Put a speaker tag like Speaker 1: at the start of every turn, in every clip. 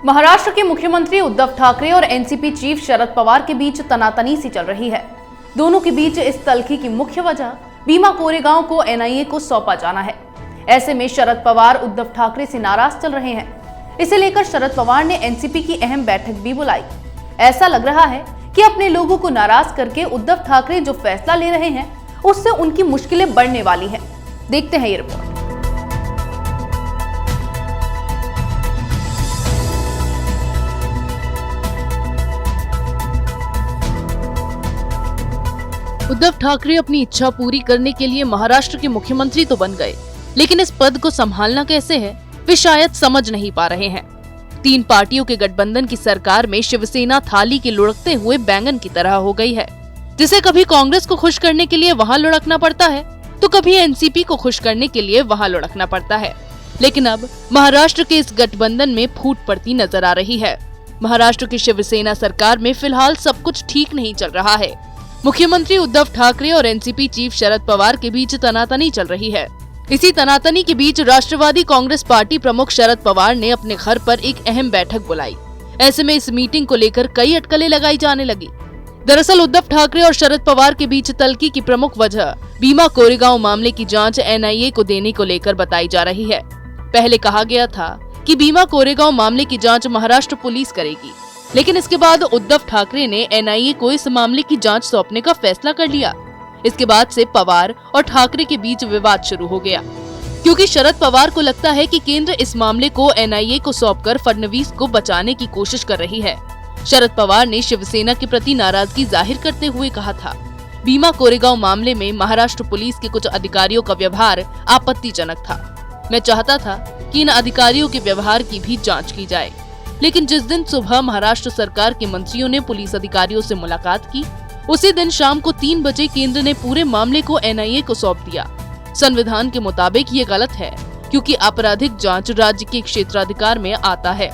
Speaker 1: महाराष्ट्र के मुख्यमंत्री उद्धव ठाकरे और एनसीपी चीफ शरद पवार के बीच तनातनी सी चल रही है। दोनों के बीच इस तल्खी की मुख्य वजह भीमा कोरेगांव को एनआईए को सौंपा जाना है। ऐसे में शरद पवार उद्धव ठाकरे से नाराज चल रहे हैं। इसे लेकर शरद पवार ने एनसीपी की अहम बैठक भी बुलाई। ऐसा लग रहा है कि अपने लोगों को नाराज करके उद्धव ठाकरे जो फैसला ले रहे हैं उससे उनकी मुश्किलें बढ़ने वाली हैं। देखते हैं ये रिपोर्ट।
Speaker 2: उद्धव ठाकरे अपनी इच्छा पूरी करने के लिए महाराष्ट्र के मुख्यमंत्री तो बन गए, लेकिन इस पद को संभालना कैसे है वे शायद समझ नहीं पा रहे हैं। 3 पार्टियों के गठबंधन की सरकार में शिवसेना थाली के लुढ़कते हुए बैंगन की तरह हो गई है, जिसे कभी कांग्रेस को खुश करने के लिए वहां लुढ़कना पड़ता है तो कभी एनसीपी को खुश करने के लिए वहां लुढ़कना पड़ता है। लेकिन अब महाराष्ट्र के इस गठबंधन में फूट पड़ती नजर आ रही है। महाराष्ट्र की शिवसेना सरकार में फिलहाल सब कुछ ठीक नहीं चल रहा है। मुख्यमंत्री उद्धव ठाकरे और एनसीपी चीफ शरद पवार के बीच तनातनी चल रही है। इसी तनातनी के बीच राष्ट्रवादी कांग्रेस पार्टी प्रमुख शरद पवार ने अपने घर पर एक अहम बैठक बुलाई। ऐसे में इस मीटिंग को लेकर कई अटकलें लगाई जाने लगी। दरअसल उद्धव ठाकरे और शरद पवार के बीच तल्खी की प्रमुख वजह भीमा कोरेगांव मामले की जांच एनआईए को देने को लेकर बताई जा रही है। पहले कहा गया था कि भीमा कोरेगांव मामले की जांच महाराष्ट्र पुलिस करेगी, लेकिन इसके बाद उद्धव ठाकरे ने एनआईए को इस मामले की जांच सौंपने का फैसला कर लिया। इसके बाद से पवार और ठाकरे के बीच विवाद शुरू हो गया, क्योंकि शरद पवार को लगता है कि केंद्र इस मामले को एनआईए को सौंपकर फडणवीस को बचाने की कोशिश कर रही है। शरद पवार ने शिवसेना के प्रति नाराजगी जाहिर करते हुए कहा था, भीमा कोरेगांव मामले में महाराष्ट्र पुलिस के कुछ अधिकारियों का व्यवहार आपत्तिजनक था। मैं चाहता था कि इन अधिकारियों के व्यवहार की भी जाँच की जाए, लेकिन जिस दिन सुबह महाराष्ट्र सरकार के मंत्रियों ने पुलिस अधिकारियों से मुलाकात की, उसी दिन शाम को 3 बजे केंद्र ने पूरे मामले को एनआईए को सौंप दिया। संविधान के मुताबिक ये गलत है, क्योंकि आपराधिक जांच राज्य के क्षेत्राधिकार में आता है।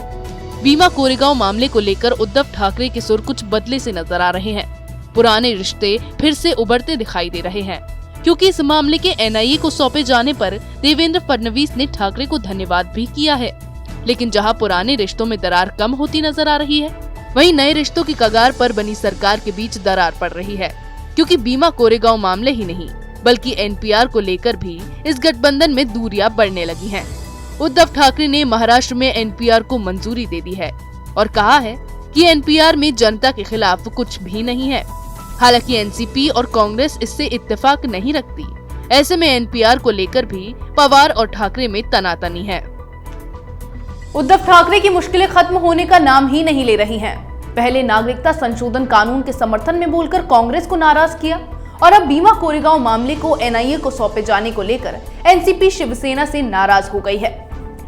Speaker 2: भीमा कोरेगांव मामले को लेकर उद्धव ठाकरे के सुर कुछ बदले से नजर आ रहे हैं। पुराने रिश्ते फिर से उभरते दिखाई दे रहे हैं, क्योंकि इस मामले के एनआईए को सौंपे जाने पर देवेंद्र फडणवीस ने ठाकरे को धन्यवाद भी किया है। लेकिन जहां पुराने रिश्तों में दरार कम होती नजर आ रही है, वहीं नए रिश्तों की कगार पर बनी सरकार के बीच दरार पड़ रही है, क्योंकि भीमा कोरेगांव मामले ही नहीं बल्कि एनपीआर को लेकर भी इस गठबंधन में दूरियां बढ़ने लगी हैं। उद्धव ठाकरे ने महाराष्ट्र में एनपीआर को मंजूरी दे दी है और कहा है कि एनपीआर में जनता के खिलाफ कुछ भी नहीं है। हालांकि एनसीपी और कांग्रेस इससे इत्तेफाक नहीं रखती। ऐसे में एनपीआर को लेकर भी पवार और ठाकरे में तनातनी है।
Speaker 1: उद्धव ठाकरे की मुश्किलें खत्म होने का नाम ही नहीं ले रही हैं। पहले नागरिकता संशोधन कानून के समर्थन में बोलकर कांग्रेस को नाराज किया और अब भीमा कोरेगांव मामले को एनआईए को सौंपे जाने को लेकर एनसीपी शिवसेना से नाराज हो गई है।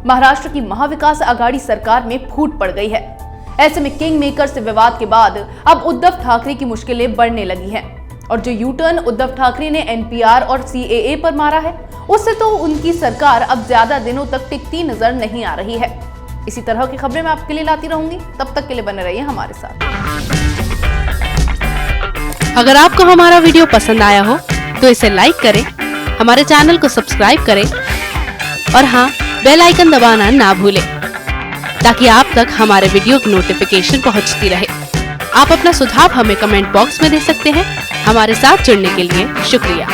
Speaker 1: महाराष्ट्र की महाविकास आघाड़ी सरकार में फूट पड़ गई है। ऐसे में किंग मेकर से विवाद के बाद अब उद्धव ठाकरे की मुश्किलें बढ़ने लगी हैं और जो यू टर्न उद्धव ठाकरे ने एनपीआर और सीएए पर मारा है, उससे तो उनकी सरकार अब ज्यादा दिनों तक टिकती नजर नहीं आ रही है। इसी तरह की खबरें मैं आपके लिए लाती रहूंगी। तब तक के लिए बने रहिए हमारे साथ।
Speaker 2: अगर आपको हमारा वीडियो पसंद आया हो तो इसे लाइक करें, हमारे चैनल को सब्सक्राइब करें और हाँ, बेल आइकन दबाना ना भूलें, ताकि आप तक हमारे वीडियो की नोटिफिकेशन पहुंचती रहे। आप अपना सुझाव हमें कमेंट बॉक्स में दे सकते हैं। हमारे साथ जुड़ने के लिए शुक्रिया।